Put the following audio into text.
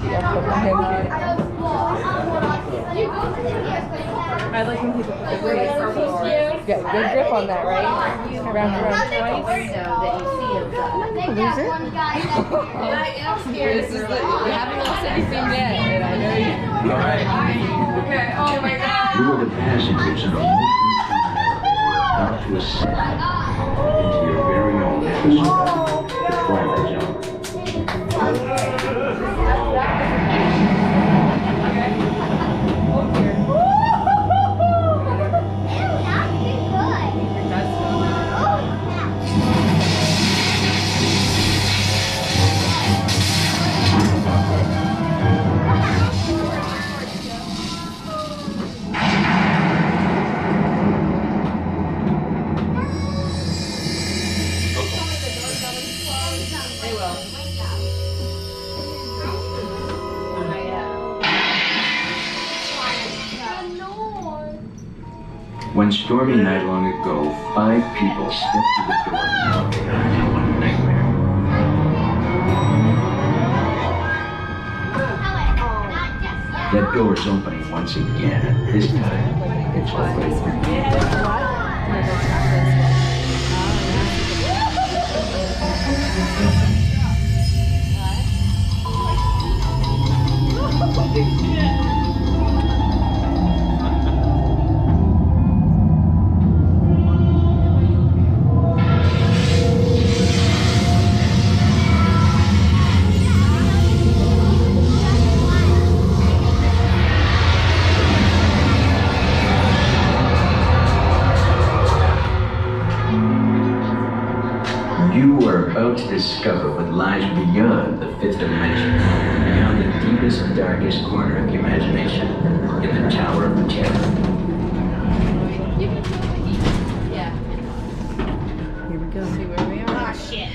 Yeah, put my hand I like when people put the grip. Get good grip on that, right? Round and round twice. Lose it? I am scared. This is the, you haven't lost anything yet, and I know you. All right. Okay. Oh my God. You are the passengers in a about to ascend into your very own episode, The Twilight Zone. One stormy night long ago, 5 people stepped through the door and walked into one nightmare. That door's opening once again. This time, it's open. You are about to discover what lies beyond the 5th dimension, beyond the deepest, darkest corner of the imagination, in the Tower of Terror. Yeah. Here we go. See where we are. Oh shit.